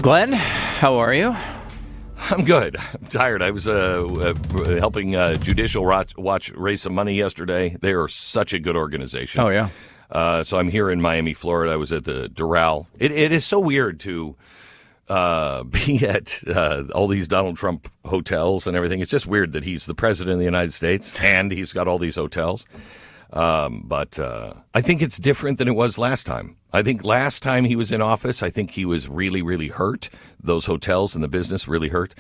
Glenn, how are you? I'm good. I'm tired. I was helping Judicial Watch raise some money yesterday. They are such a good organization. Oh, yeah. So I'm here in Miami, Florida. I was at the Doral. It is so weird to be at all these Donald Trump hotels and everything. It's just weird that he's the president of the United States and he's got all these hotels. But I think it's different than it was last time. I think last time he was in office, I think he was really, really hurt. Those hotels and the business really hurt.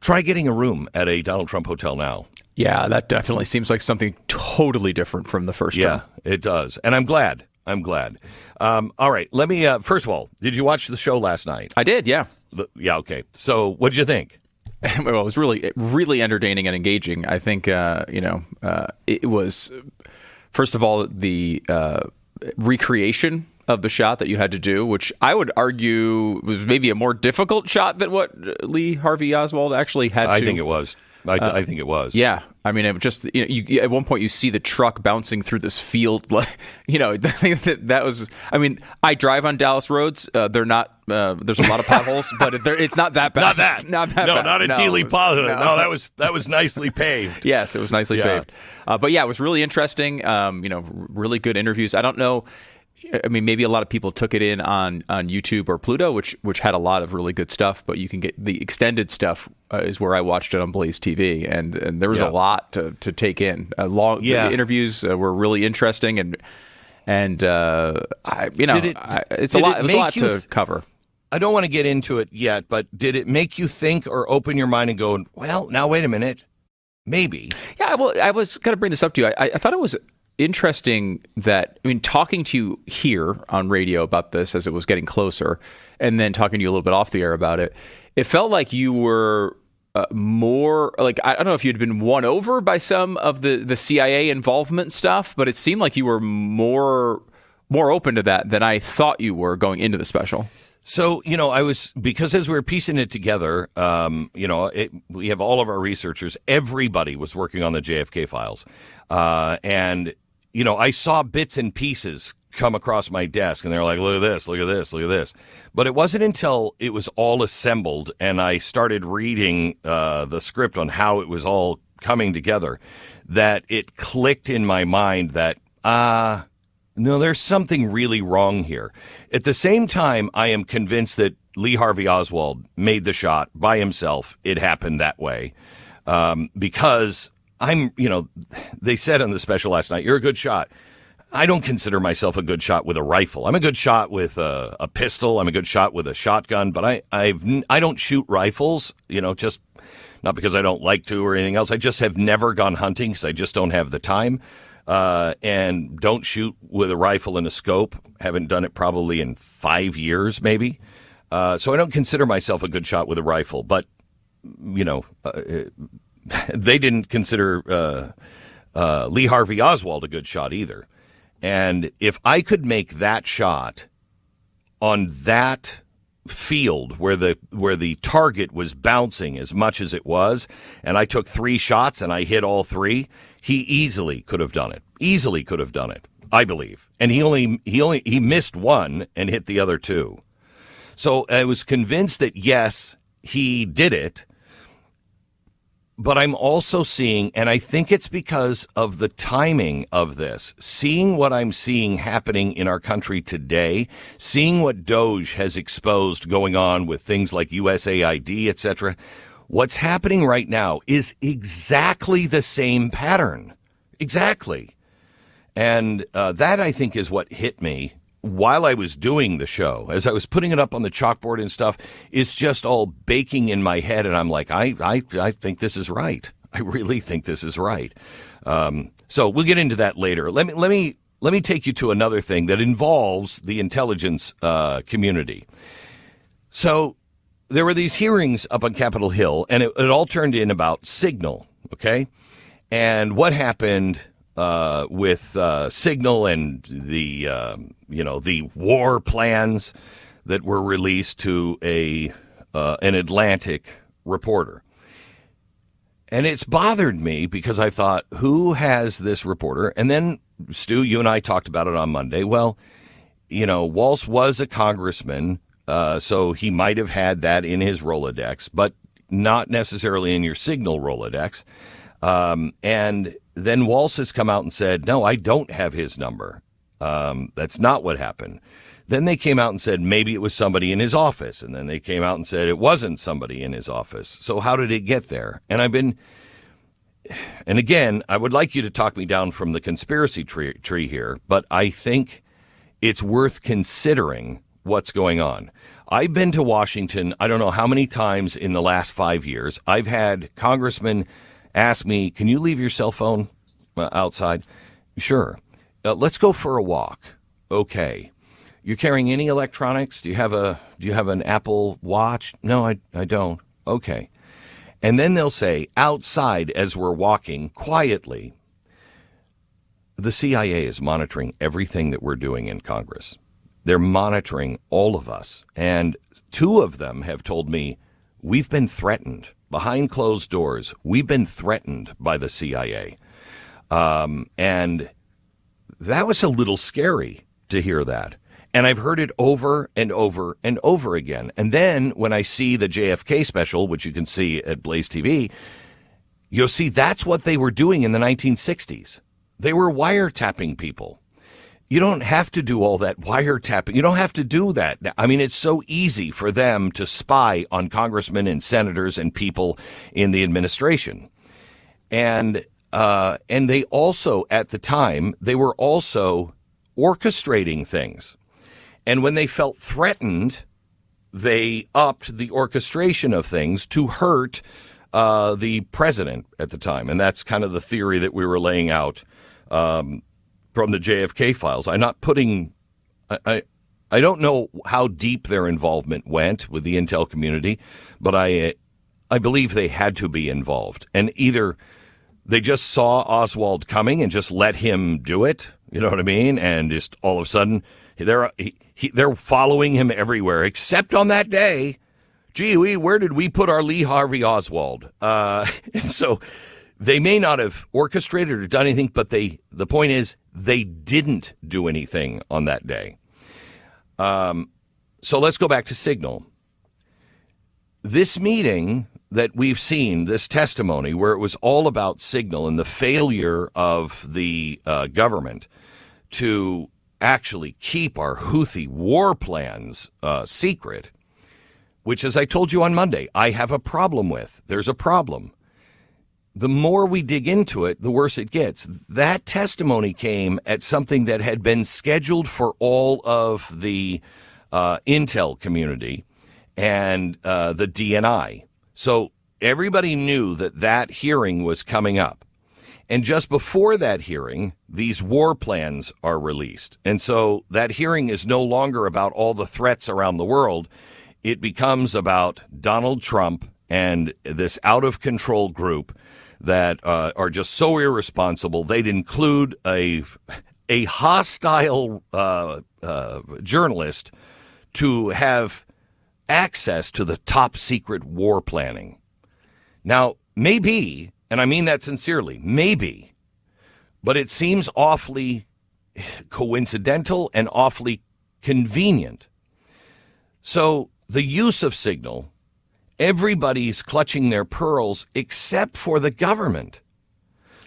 Try getting a room at a Donald Trump hotel now. Yeah, that definitely seems like something totally different from the first time. Yeah, it does. And I'm glad. All right. Let me, first of all, did you watch the show last night? I did, yeah. Yeah, okay. So what'd you think? Well, it was really entertaining and engaging. I think, it was, first of all, the recreation of the shot that you had to do, which I would argue was maybe a more difficult shot than what Lee Harvey Oswald actually had to. I think it was. I think it was. Yeah. I mean, it just, you at one point you see the truck bouncing through this field. That was, I mean, I drive on Dallas roads. They're not, there's a lot of potholes, but it's not that bad. Not that bad. Not a Geely pothole. No, that was nicely paved. Yes, it was nicely paved. But yeah, it was really interesting. Really good interviews. I don't know. I mean, maybe a lot of people took it in on YouTube or Pluto, which had a lot of really good stuff. But you can get the extended stuff is where I watched it on Blaze TV, and there was a lot to take in. The interviews were really interesting, it's a lot to cover. I don't want to get into it yet, but did it make you think or open your mind and go, well, now wait a minute, maybe? Yeah, well, I was going to bring this up to you. I thought it was interesting that, I mean, talking to you here on radio about this as it was getting closer, and then talking to you a little bit off the air about it, it felt like you were more like, I don't know if you'd been won over by some of the CIA involvement stuff, but it seemed like you were more open to that than I thought you were going into the special. So, because as we were piecing it together, we have all of our researchers, everybody was working on the JFK files. And I saw bits and pieces come across my desk, and they're like, look at this, look at this, look at this. But it wasn't until it was all assembled and I started reading the script on how it was all coming together that it clicked in my mind that, no, there's something really wrong here. At the same time, I am convinced that Lee Harvey Oswald made the shot by himself. It happened that way because they said on the special last night, you're a good shot. I don't consider myself a good shot with a rifle. I'm a good shot with a pistol. I'm a good shot with a shotgun, but I don't shoot rifles, just not because I don't like to or anything else. I just have never gone hunting because I just don't have the time. And don't shoot with a rifle and a scope. Haven't done it probably in 5 years, maybe. So I don't consider myself a good shot with a rifle, but, they didn't consider Lee Harvey Oswald a good shot either. And if I could make that shot on that field where the target was bouncing as much as it was, and I took 3 shots and I hit all 3, he easily could have done it. I believe. And he missed 1 and hit the other 2. So I was convinced that yes, he did it. But I'm also seeing, and I think it's because of the timing of this, seeing what I'm seeing happening in our country today, seeing what DOJ has exposed going on with things like USAID, etc. What's happening right now is exactly the same pattern. Exactly. And that, I think, is what hit me while I was doing the show. As I was putting it up on the chalkboard and stuff, it's just all baking in my head. And I'm like, I think this is right. I really think this is right. So we'll get into that later. Let me take you to another thing that involves the intelligence community. So there were these hearings up on Capitol Hill, and it all turned in about Signal, okay? And what happened with Signal and the war plans that were released to an Atlantic reporter. And it's bothered me because I thought, who has this reporter? And then, Stu, you and I talked about it on Monday. Well, Walsh was a congressman So he might have had that in his Rolodex, but not necessarily in your Signal Rolodex. And then Walz has come out and said, no, I don't have his number. That's not what happened. Then they came out and said maybe it was somebody in his office. And then they came out and said it wasn't somebody in his office. So how did it get there? And again, I would like you to talk me down from the conspiracy tree here, but I think it's worth considering what's going on. I've been to Washington, I don't know how many times in the last 5 years. I've had congressmen ask me, can you leave your cell phone outside? Sure. Let's go for a walk. Okay. You're carrying any electronics? Do you have an Apple Watch? No, I don't. Okay. And then they'll say, outside as we're walking quietly, the CIA is monitoring everything that we're doing in Congress. They're monitoring all of us. And 2 of them have told me, we've been threatened. Behind closed doors, we've been threatened by the CIA. And that was a little scary to hear that. And I've heard it over and over and over again. And then when I see the JFK special, which you can see at Blaze TV, you'll see that's what they were doing in the 1960s. They were wiretapping people. You don't have to do all that wiretapping. You don't have to do that. I mean, it's so easy for them to spy on congressmen and senators and people in the administration. And they also, at the time, they were also orchestrating things. And when they felt threatened, they upped the orchestration of things to hurt the president at the time. And that's kind of the theory that we were laying out from the JFK files. I'm not putting I don't know how deep their involvement went with the intel community, but I believe they had to be involved. And either they just saw Oswald coming and just let him do it, you know what I mean? And just all of a sudden they're following him everywhere, except on that day. Gee, where did we put our Lee Harvey Oswald? So they may not have orchestrated or done anything, but the point is they didn't do anything on that day. So let's go back to Signal. This meeting that we've seen, this testimony where it was all about Signal and the failure of the government to actually keep our Houthi war plans secret, which, as I told you on Monday, I have a problem with. There's a problem. The more we dig into it, the worse it gets. That testimony came at something that had been scheduled for all of the intel community and the DNI. So everybody knew that hearing was coming up. And just before that hearing, these war plans are released. And so that hearing is no longer about all the threats around the world. It becomes about Donald Trump and this out-of-control group that are just so irresponsible. They'd include a hostile journalist to have access to the top-secret war planning. Now, maybe, and I mean that sincerely, maybe, but it seems awfully coincidental and awfully convenient. So the use of Signal, everybody's clutching their pearls except for the government.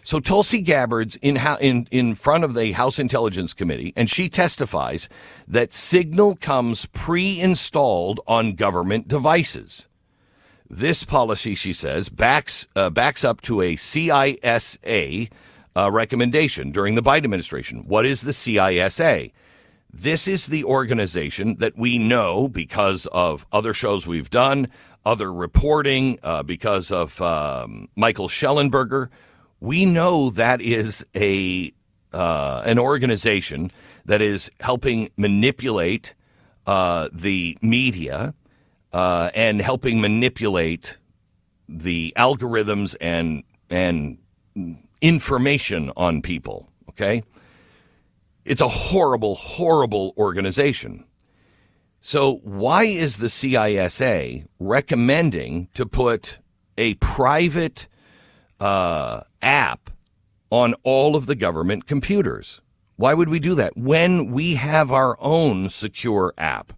So Tulsi Gabbard's in front of the House Intelligence Committee, and she testifies that Signal comes pre-installed on government devices. This policy, she says, backs up to a CISA recommendation during the Biden administration. What is the CISA? This is the organization that we know because of other shows we've done, other reporting, because of Michael Schellenberger. We know that is an organization that is helping manipulate the media and helping manipulate the algorithms and information on people. Okay, it's a horrible, horrible organization. So why is the CISA recommending to put a private app on all of the government computers? Why would we do that when we have our own secure app?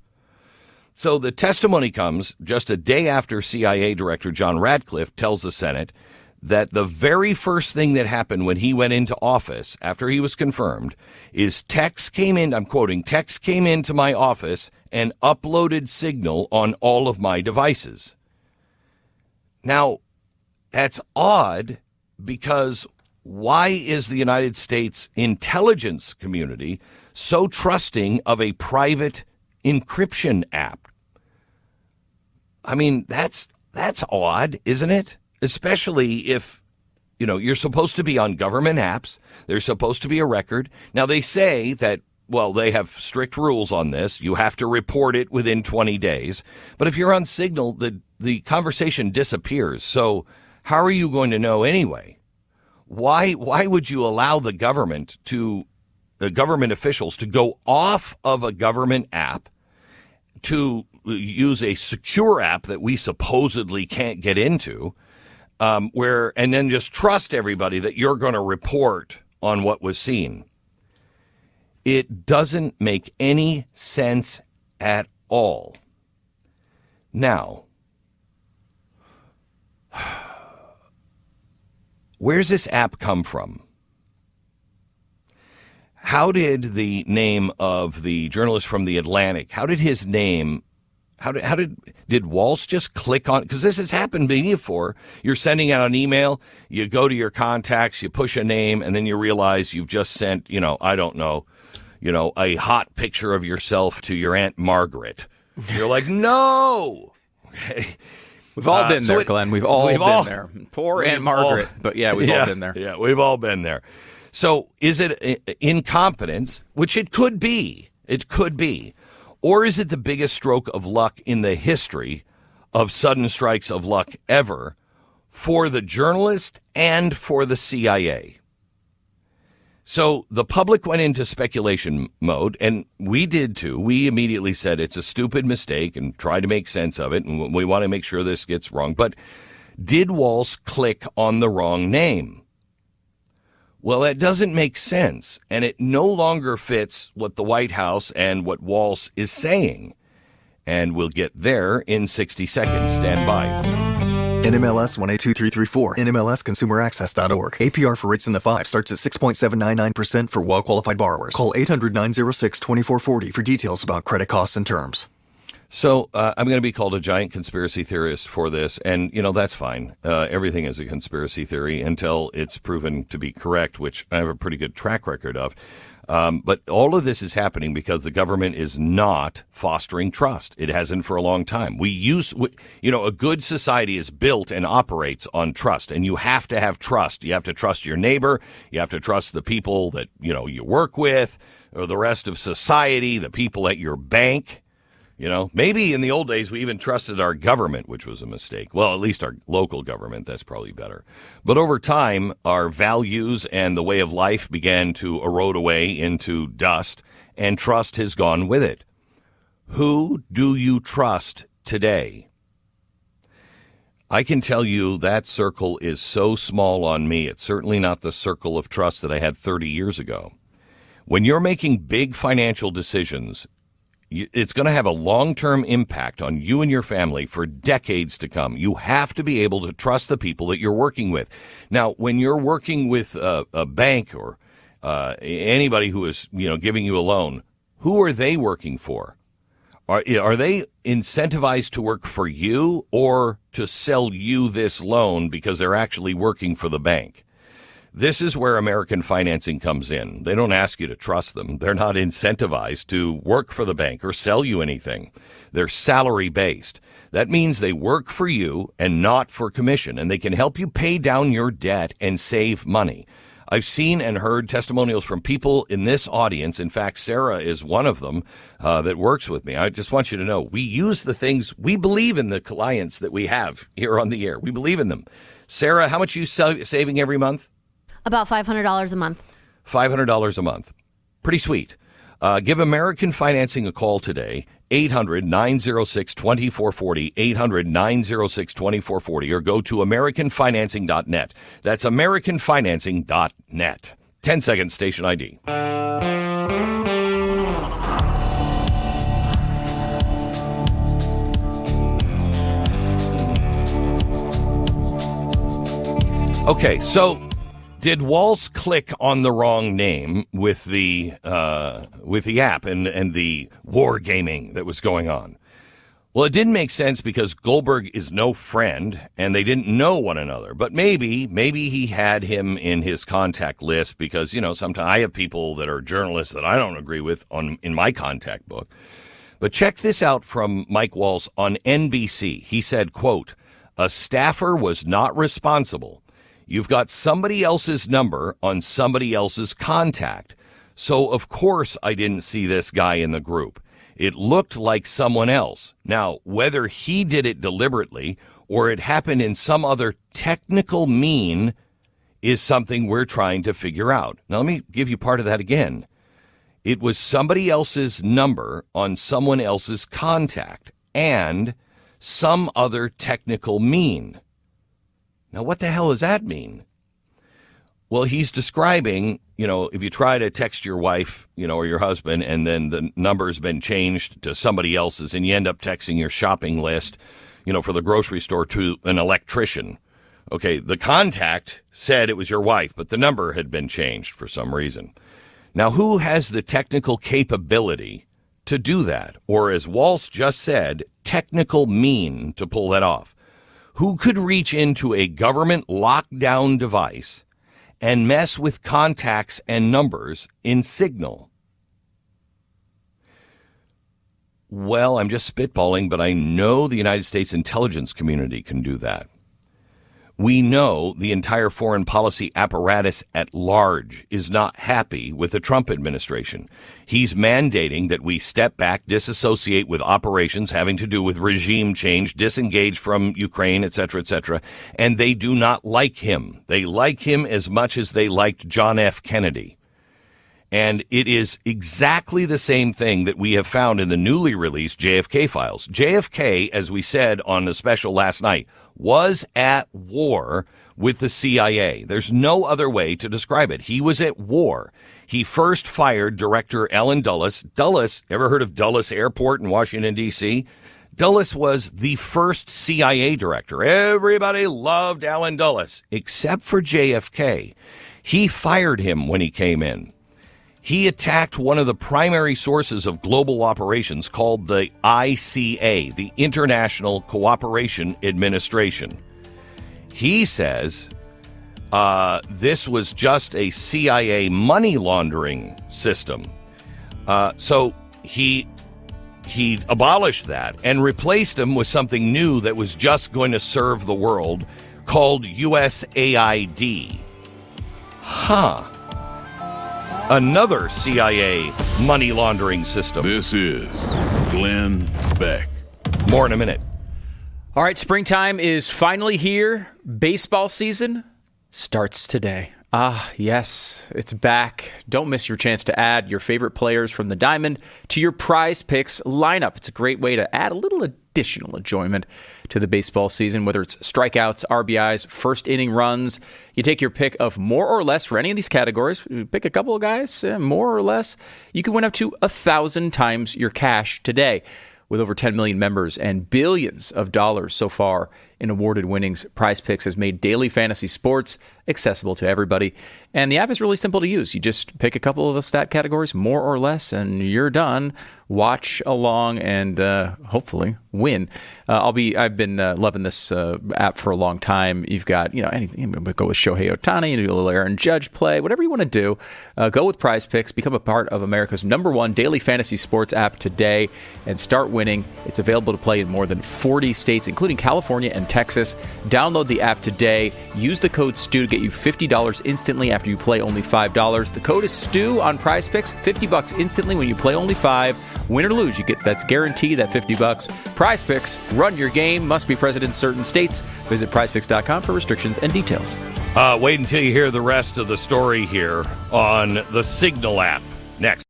So the testimony comes just a day after CIA Director John Radcliffe tells the Senate that the very first thing that happened when he went into office after he was confirmed is texts came in, I'm quoting, texts came into my office and uploaded Signal on all of my devices. Now, that's odd because why is the United States intelligence community so trusting of a private encryption app? I mean, that's odd, isn't it? Especially if, you're supposed to be on government apps. There's supposed to be a record. Now, they say that, well, they have strict rules on this. You have to report it within 20 days. But if you're on Signal, the conversation disappears. So how are you going to know anyway? Why would you allow the government officials to go off of a government app to use a secure app that we supposedly can't get into, and then just trust everybody that you're going to report on what was seen? It doesn't make any sense at all. Now, where's this app come from? How did the name of the journalist from The Atlantic, how did his name, did Walsh just click on, because this has happened before. You're sending out an email, you go to your contacts, you push a name, and then you realize you've just sent, I don't know, a hot picture of yourself to your Aunt Margaret. You're like, no! Okay. We've all been there, Glenn. We've all been there. Poor Aunt Margaret, but yeah, we've all been there. Yeah, we've all been there. So is it incompetence, which it could be, or is it the biggest stroke of luck in the history of sudden strikes of luck ever for the journalist and for the CIA? So the public went into speculation mode, and we did too. We immediately said it's a stupid mistake and tried to make sense of it, and we want to make sure this gets wrong. But did Walsh click on the wrong name? Well, that doesn't make sense, and it no longer fits what the White House and what Walsh is saying. And we'll get there in 60 seconds. Stand by. NMLS 182334. NMLSConsumerAccess.org. APR for rates in the 5 starts at 6.799% for well-qualified borrowers. Call 800-906-2440 for details about credit costs and terms. So I'm going to be called a giant conspiracy theorist for this, and, that's fine. Everything is a conspiracy theory until it's proven to be correct, which I have a pretty good track record of. But all of this is happening because the government is not fostering trust. It hasn't for a long time. A good society is built and operates on trust, and you have to have trust. You have to trust your neighbor. You have to trust the people that, you work with, or the rest of society, the people at your bank. Maybe in the old days we even trusted our government, which was a mistake. Well, at least our local government, that's probably better. But over time, our values and the way of life began to erode away into dust, and trust has gone with it. Who do you trust today? I can tell you that circle is so small on me. It's certainly not the circle of trust that I had 30 years ago. When you're making big financial decisions, it's going to have a long-term impact on you and your family for decades to come. You have to be able to trust the people that you're working with. Now, when you're working with a bank or anybody who is, giving you a loan, who are they working for? Are they incentivized to work for you or to sell you this loan because they're actually working for the bank? This is where American financing comes in. They don't ask you to trust them. They're not incentivized to work for the bank or sell you anything. They're salary-based. That means they work for you and not for commission, and they can help you pay down your debt and save money. I've seen and heard testimonials from people in this audience. In fact, Sarah is one of them that works with me. I just want you to know, we use the things, we believe in the clients that we have here on the air. We believe in them. Sarah, how much are you saving every month? About $500 a month. $500 a month. Pretty sweet. Give American Financing a call today, 800-906-2440, 800-906-2440, or go to AmericanFinancing.net. That's AmericanFinancing.net. 10 seconds, station ID. Okay, so did Walz click on the wrong name with the app and the war gaming that was going on? Well, it didn't make sense because Goldberg is no friend and they didn't know one another. But maybe he had him in his contact list because, sometimes I have people that are journalists that I don't agree with in my contact book. But check this out from Mike Walz on NBC. He said, quote, "A staffer was not responsible. You've got somebody else's number on somebody else's contact. So, of course, I didn't see this guy in the group. It looked like someone else. Now, whether he did it deliberately or it happened in some other technical mean is something we're trying to figure out." Now, let me give you part of that again. It was somebody else's number on someone else's contact and some other technical mean. Now, what the hell does that mean? Well, he's describing, if you try to text your wife, or your husband, and then the number's been changed to somebody else's, and you end up texting your shopping list, for the grocery store to an electrician. Okay, the contact said it was your wife, but the number had been changed for some reason. Now, who has the technical capability to do that? Or as Walz just said, technical mean to pull that off? Who could reach into a government lockdown device and mess with contacts and numbers in Signal? Well, I'm just spitballing, but I know the United States intelligence community can do that. We know the entire foreign policy apparatus at large is not happy with the Trump administration. He's mandating that we step back, disassociate with operations having to do with regime change, disengage from Ukraine, etc., and they do not like him. They like him as much as they liked John F. Kennedy. And it is exactly the same thing that we have found in the newly released JFK files. JFK, as we said on a special last night, was at war with the CIA. There's no other way to describe it. He was at war. He first fired Director Allen Dulles. Dulles, ever heard of Dulles Airport in Washington, D.C.? Dulles was the first CIA director. Everybody loved Allen Dulles, except for JFK. He fired him when he came in. He attacked one of the primary sources of global operations called the ICA, the International Cooperation Administration. He says this was just a CIA money laundering system. So he abolished that and replaced them with something new that was just going to serve the world called USAID. Another CIA money laundering system. This is Glenn Beck. More in a minute. All right, springtime is finally here. Baseball season starts today. Yes, it's back. Don't miss your chance to add your favorite players from the Diamond to your Prize Picks lineup. It's a great way to add a little additional enjoyment to the baseball season, whether it's strikeouts, RBIs, first inning runs. You take your pick of more or less for any of these categories. You pick a couple of guys, more or less. You can win up to 1,000 times your cash today. With over 10 million members and billions of dollars so far in awarded winnings, Prize Picks has made daily fantasy sports accessible to everybody. And the app is really simple to use. You just pick a couple of the stat categories, more or less, and you're done. Watch along and hopefully win. I've been loving this app for a long time. You've got, anything. Go with Shohei Ohtani, do a little Aaron Judge play, whatever you want to do. Go with Prize Picks. Become a part of America's #1 daily fantasy sports app today and start winning. It's available to play in more than 40 states, including California and Texas. Download the app today. Use the code STU to get you $50 instantly after you play only $5. The code is STU on Prize Picks. $50 instantly when you play only $5. Win or lose, that's guaranteed, that $50. Prize Picks, run your game. Must be present in certain states. Visit prizepicks.com for restrictions and details. Wait until you hear the rest of the story here on the Signal app. Next.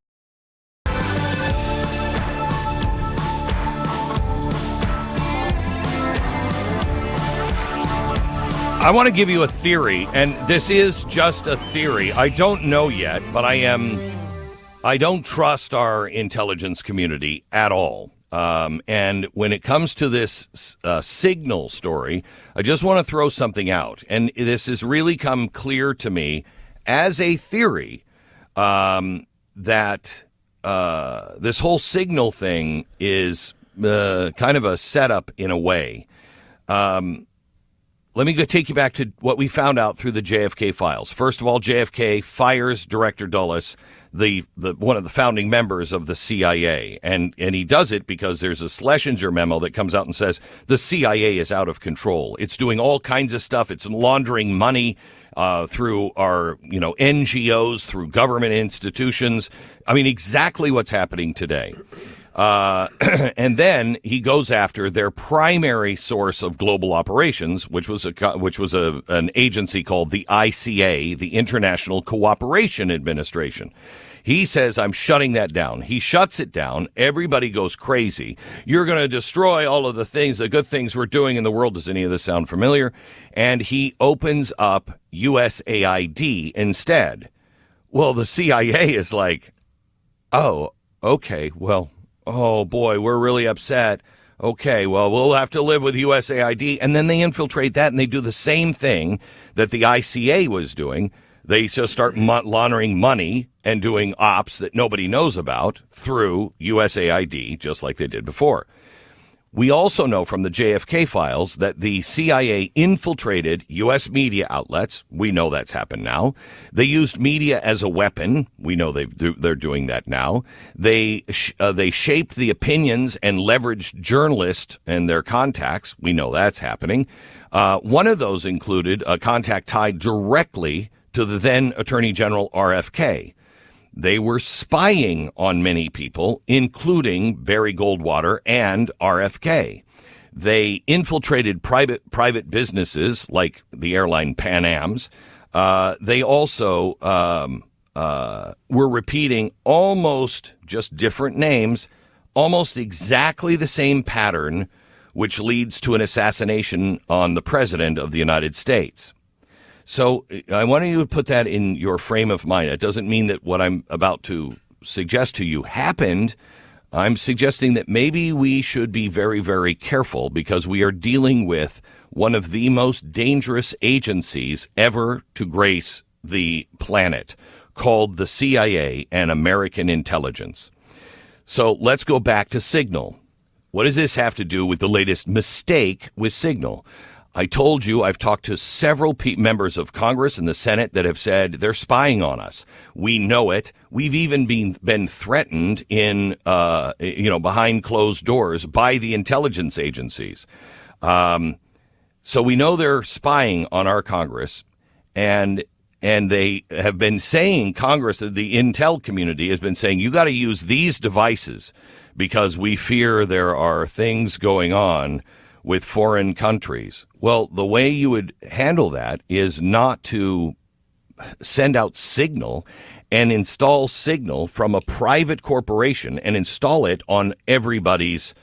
I want to give you a theory, and this is just a theory. I don't know yet, but I don't trust our intelligence community at all. And when it comes to this Signal story, I just want to throw something out. And this has really come clear to me as a theory that this whole Signal thing is kind of a setup in a way. Let me go take you back to what we found out through the JFK files. First of all, JFK fires Director Dulles, the one of the founding members of the CIA, and he does it because there's a Schlesinger memo that comes out and says the CIA is out of control. It's doing all kinds of stuff. It's laundering money through our NGOs, through government institutions. I mean, exactly what's happening today. And then he goes after their primary source of global operations, which was an agency called the ICA, the International Cooperation Administration. He says, I'm shutting that down. He shuts it down. Everybody goes crazy. You're going to destroy all of the things, the good things we're doing in the world. Does any of this sound familiar? And he opens up USAID instead. Well, the CIA is like, oh, okay, well, oh, boy, we're really upset. Okay, well, we'll have to live with USAID. And then they infiltrate that, and they do the same thing that the ICA was doing. They just start laundering money and doing ops that nobody knows about through USAID, just like they did before. We also know from the JFK files that the CIA infiltrated U.S. media outlets. We know that's happened now. They used media as a weapon. We know they're doing that now. They shaped the opinions and leveraged journalists and their contacts. We know that's happening. One of those included a contact tied directly to the then Attorney General RFK. They were spying on many people, including Barry Goldwater and RFK. They infiltrated private businesses like the airline Pan Am's. They also were repeating almost just different names, almost exactly the same pattern, which leads to an assassination on the President of the United States. So I want you to put that in your frame of mind. It doesn't mean that what I'm about to suggest to you happened. I'm suggesting that maybe we should be very, very careful because we are dealing with one of the most dangerous agencies ever to grace the planet, called the CIA and American intelligence. So let's go back to Signal. What does this have to do with the latest mistake with Signal? I told you I've talked to several members of Congress and the Senate that have said they're spying on us. We know it. We've even been threatened in, behind closed doors by the intelligence agencies. So we know they're spying on our Congress, and they have been saying, Congress, the intel community has been saying, you got to use these devices because we fear there are things going on with foreign countries. Well, the way you would handle that is not to send out Signal and install Signal from a private corporation and install it on everybody's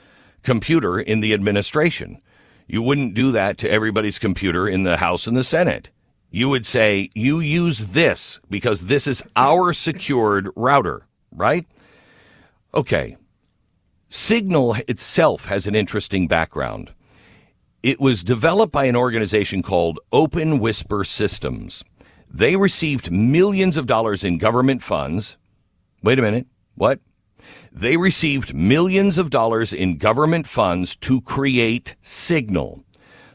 computer in the administration. You wouldn't do that to everybody's computer in the House and the Senate. You would say, you use this because this is our secured router, right? Okay. Signal itself has an interesting background. It was developed by an organization called Open Whisper Systems. They received millions of dollars in government funds. Wait a minute. What? They received millions of dollars in government funds to create Signal.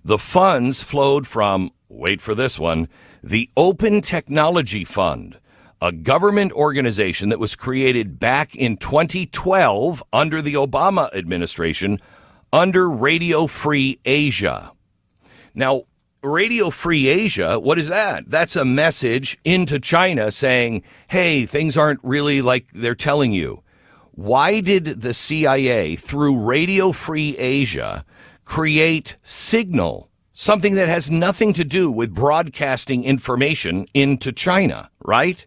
The funds flowed from, wait for this one, the Open Technology Fund, a government organization that was created back in 2012 under the Obama administration under Radio Free Asia. Now, Radio Free Asia, what is that? That's a message into China saying, hey, things aren't really like they're telling you. Why did the CIA, through Radio Free Asia, create Signal, something that has nothing to do with broadcasting information into China, right?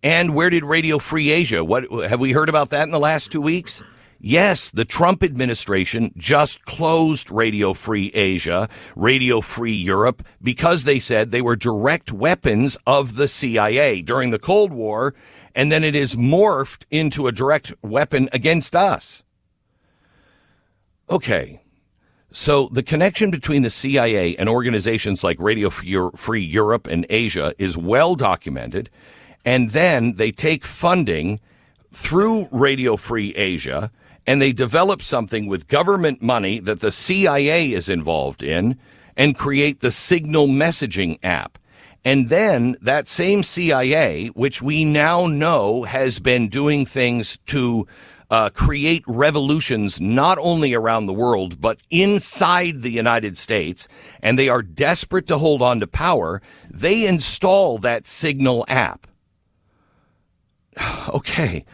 And where did Radio Free Asia, what have we heard about that in the last 2 weeks? Yes, the Trump administration just closed Radio Free Asia, Radio Free Europe, because they said they were direct weapons of the CIA during the Cold War, and then it is morphed into a direct weapon against us. Okay. So the connection between the CIA and organizations like Radio Free Europe and Asia is well documented. And then they take funding through Radio Free Asia and they develop something with government money that the CIA is involved in and create the Signal messaging app. And then that same CIA, which we now know has been doing things to create revolutions not only around the world, but inside the United States, and they are desperate to hold on to power, they install that Signal app. Okay.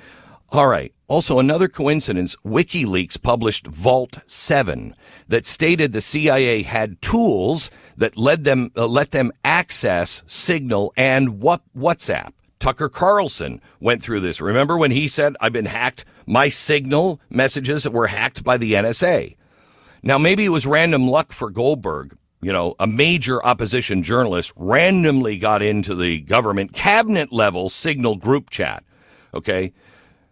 All right. Also, another coincidence, WikiLeaks published Vault 7 that stated the CIA had tools that let them access Signal and WhatsApp. Tucker Carlson went through this. Remember when he said, I've been hacked? My Signal messages were hacked by the NSA. Now, maybe it was random luck for Goldberg. You know, a major opposition journalist randomly got into the government cabinet level Signal group chat. Okay.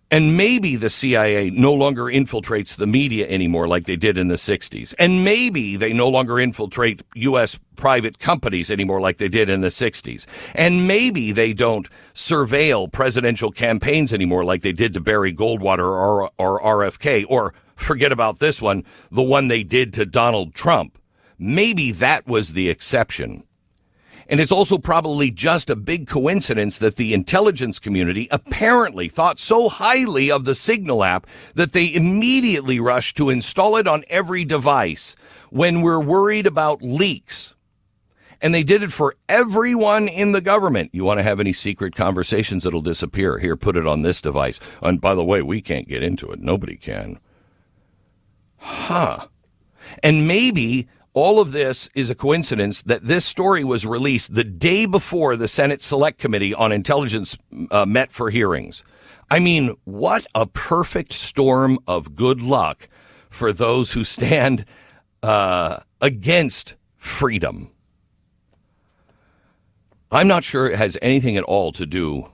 And maybe the CIA no longer infiltrates the media anymore like they did in the 60s. And maybe they no longer infiltrate U.S. private companies anymore like they did in the 60s. And maybe they don't surveil presidential campaigns anymore like they did to Barry Goldwater or RFK. Or forget about this one, the one they did to Donald Trump. Maybe that was the exception. And it's also probably just a big coincidence that the intelligence community apparently thought so highly of the Signal app that they immediately rushed to install it on every device when we're worried about leaks. And they did it for everyone in the government. You want to have any secret conversations that'll disappear? Here, put it on this device. And by the way, we can't get into it. Nobody can. And maybe all of this is a coincidence that this story was released the day before the Senate Select Committee on Intelligence met for hearings. I mean, what a perfect storm of good luck for those who stand against freedom. I'm not sure it has anything at all to do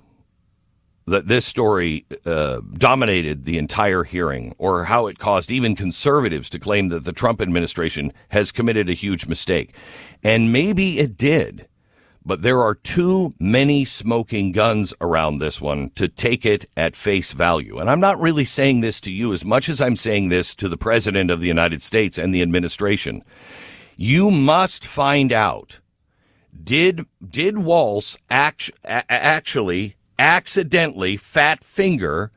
that this story dominated the entire hearing, or how it caused even conservatives to claim that the Trump administration has committed a huge mistake. And maybe it did, but there are too many smoking guns around this one to take it at face value. And I'm not really saying this to you as much as I'm saying this to the President of the United States and the administration. You must find out, did Walz actually accidentally fat finger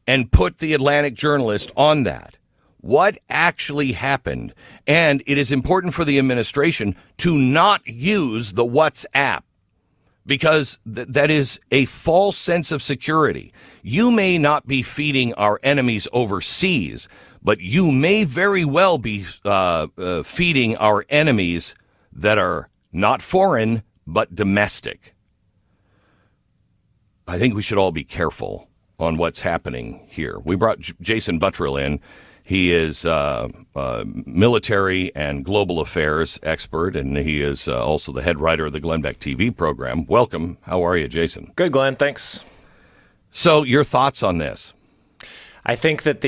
and put the Atlantic journalist on that? What actually happened? And it is important for the administration to not use the WhatsApp, because that is a false sense of security. You may not be feeding our enemies overseas, but you may very well be feeding our enemies that are not foreign, but domestic. I think we should all be careful on what's happening here. We brought Jason Buttrill in. He is a military and global affairs expert, and he is also the head writer of the Glenn Beck TV program. Welcome. How are you, Jason? Good, Glenn. Thanks. So your thoughts on this? I think that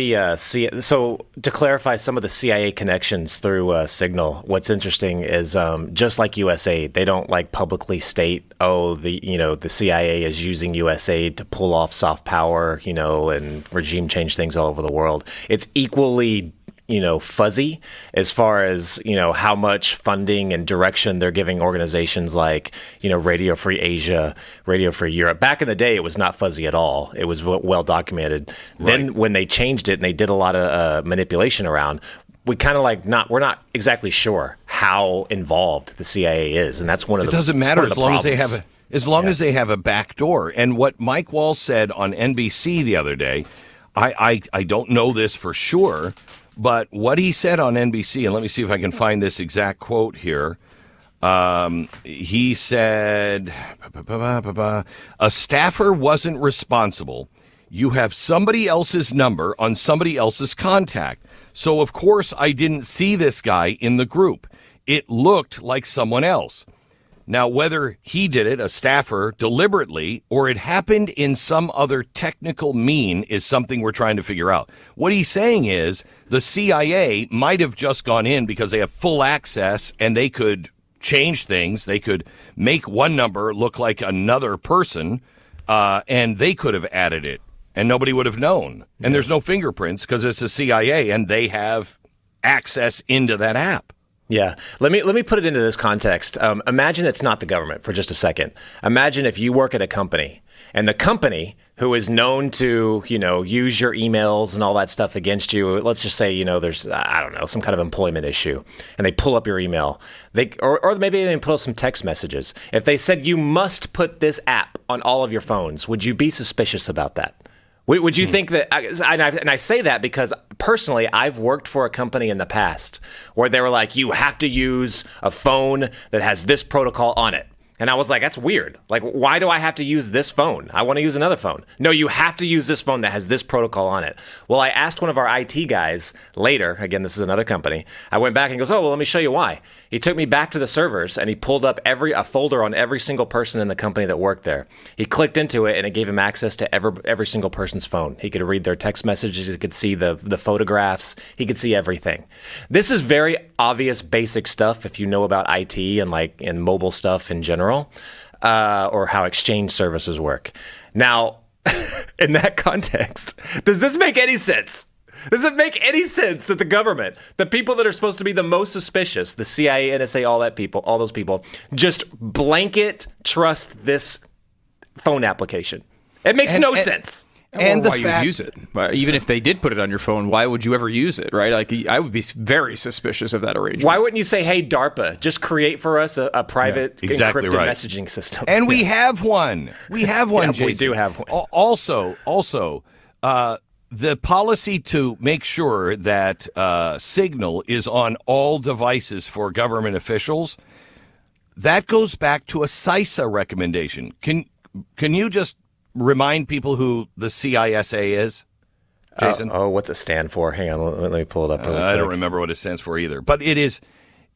so to clarify some of the CIA connections through Signal, what's interesting is just like USAID, they don't like publicly state, the CIA is using USAID to pull off soft power, and regime change things all over the world. It's equally fuzzy as far as, how much funding and direction they're giving organizations like, Radio Free Asia, Radio Free Europe. Back in the day, it was not fuzzy at all. It was well documented. Right. Then when they changed it and they did a lot of manipulation around, we kind of we're not exactly sure how involved the CIA is. And that's one of the It doesn't matter as long problems. as they have a back door. And what Mike Walz said on NBC the other day, I don't know this for sure, but what he said on NBC, and let me see if I can find this exact quote here. He said, a staffer wasn't responsible. You have somebody else's number on somebody else's contact. So, of course, I didn't see this guy in the group. It looked like someone else. Now, whether he did it, a staffer, deliberately, or it happened in some other technical mean is something we're trying to figure out. What he's saying is the CIA might have just gone in because they have full access and they could change things. They could make one number look like another person, and they could have added it, and nobody would have known. And there's no fingerprints because it's the CIA, and they have access into that app. Yeah. Let me put it into this context. Imagine it's not the government for just a second. Imagine if you work at a company and the company who is known to, use your emails and all that stuff against you. Let's just say, there's, I don't know, some kind of employment issue and they pull up your email. Or maybe they pull up some text messages. If they said you must put this app on all of your phones, would you be suspicious about that? Would you think that, and I say that because personally, I've worked for a company in the past where they were like, you have to use a phone that has this protocol on it. And I was like, that's weird. Like, why do I have to use this phone? I want to use another phone. No, you have to use this phone that has this protocol on it. Well, I asked one of our IT guys later, again, this is another company. I went back and he goes, oh, well, let me show you why. He took me back to the servers and he pulled up a folder on every single person in the company that worked there. He clicked into it and it gave him access to every single person's phone. He could read their text messages. He could see the photographs. He could see everything. This is very obvious, basic stuff if you know about IT and mobile stuff in general. Or how exchange services work. Now, in that context, does this make any sense? Does it make any sense that the government, the people that are supposed to be the most suspicious, the CIA, NSA, all those people, just blanket trust this phone application? It makes no sense. And why you would use it. Even if they did put it on your phone, why would you ever use it, right? Like, I would be very suspicious of that arrangement. Why wouldn't you say, hey, DARPA, just create for us a private encrypted messaging system? And we have one. We have one, Jason. We do have one. Also, the policy to make sure that Signal is on all devices for government officials, that goes back to a CISA recommendation. Can you just remind people who the CISA is, Jason? What's it stand for? Hang on, let me pull it up. I don't remember what it stands for either. But it's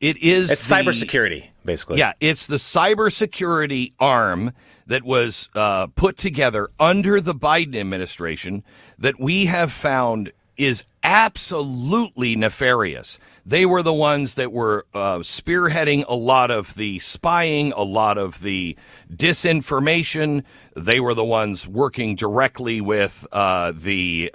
cybersecurity, basically. Yeah, it's the cybersecurity arm that was put together under the Biden administration that we have found is absolutely nefarious. They were the ones that were spearheading a lot of the spying, a lot of the disinformation. They were the ones working directly with the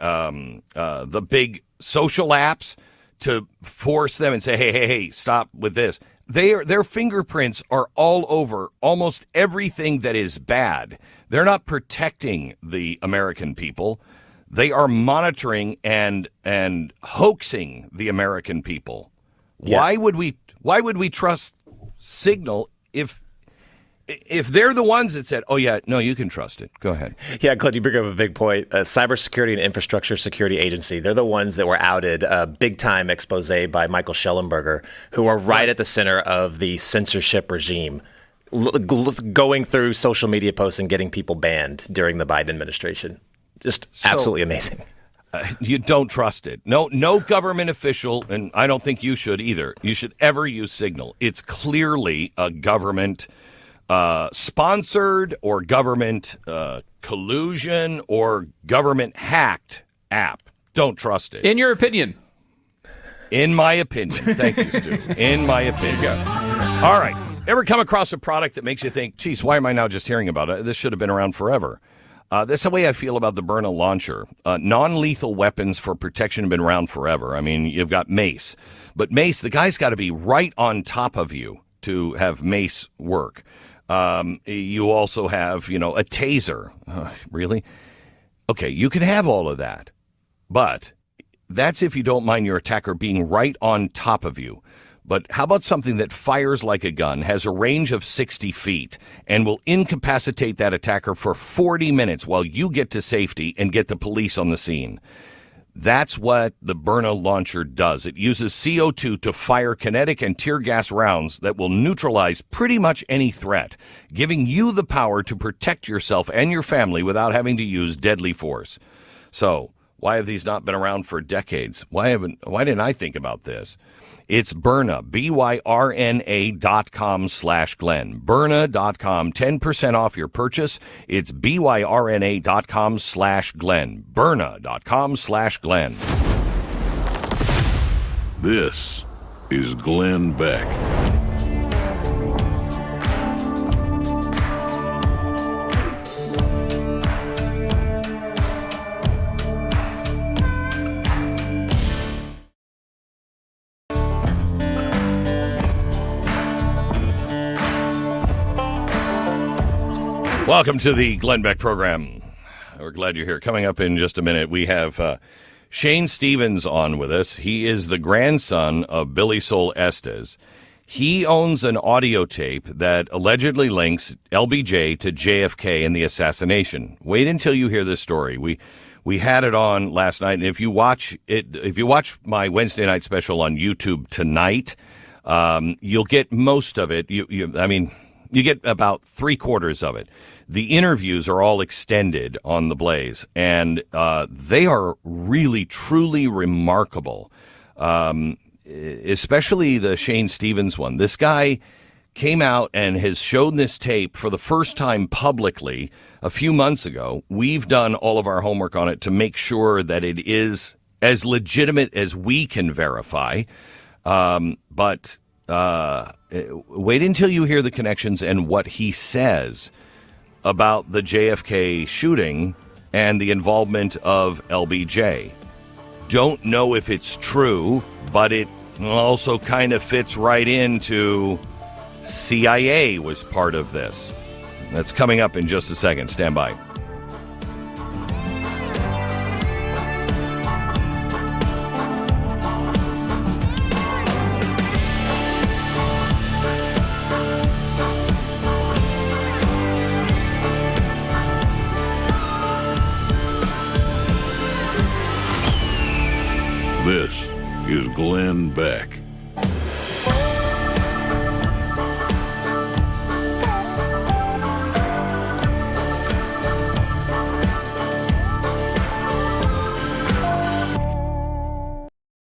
big social apps to force them and say, hey, stop with this. Their fingerprints are all over almost everything that is bad. They're not protecting the American people. They are monitoring and hoaxing the American people. Yeah. Why would we trust Signal if they're the ones that said, oh, yeah, no, you can trust it. Go ahead. Yeah, Clint, you bring up a big point. Cybersecurity and Infrastructure Security Agency, they're the ones that were outed, big-time expose by Michael Schellenberger, who are right at the center of the censorship regime, going through social media posts and getting people banned during the Biden administration. Just absolutely amazing. You don't trust it. No government official, and I don't think you should either. You should ever use Signal. It's clearly a government sponsored or government collusion or government hacked app. Don't trust it. In your opinion. In my opinion. Thank you, Stu. In my opinion. All right. Ever come across a product that makes you think, geez, why am I now just hearing about it? This should have been around forever. That's the way I feel about the Buttrill launcher. Non-lethal weapons for protection have been around forever. I mean, you've got mace. But mace, the guy's got to be right on top of you to have mace work. You also have, a taser. Really? Okay, you can have all of that. But that's if you don't mind your attacker being right on top of you. But how about something that fires like a gun, has a range of 60 feet, and will incapacitate that attacker for 40 minutes while you get to safety and get the police on the scene? That's what the Buttrill launcher does. It uses CO2 to fire kinetic and tear gas rounds that will neutralize pretty much any threat, giving you the power to protect yourself and your family without having to use deadly force. So, Why have these not been around for decades? Why didn't I think about this? It's Byrna, BYRNA.com/Glenn. Byrna.com, 10% off your purchase. It's BYRNA.com/Glenn. Byrna.com/Glenn. This is Glenn Beck. Welcome to the Glenn Beck program. We're glad you're here. Coming up in just a minute, we have Shane Stevens on with us. He is the grandson of Billy Sol Estes. He owns an audio tape that allegedly links LBJ to JFK and the assassination. Wait until you hear this story. We had it on last night, and if you watch my Wednesday night special on YouTube tonight, you'll get most of it. You get about 3/4 of it. The interviews are all extended on the Blaze, and they are really, truly remarkable, especially the Shane Stevens one. This guy came out and has shown this tape for the first time publicly a few months ago. We've done all of our homework on it to make sure that it is as legitimate as we can verify, but wait until you hear the connections and what he says about the JFK shooting and the involvement of LBJ. Don't know if it's true, but it also kind of fits right into CIA was part of this. That's coming up in just a second. Stand by. This is Glenn Beck.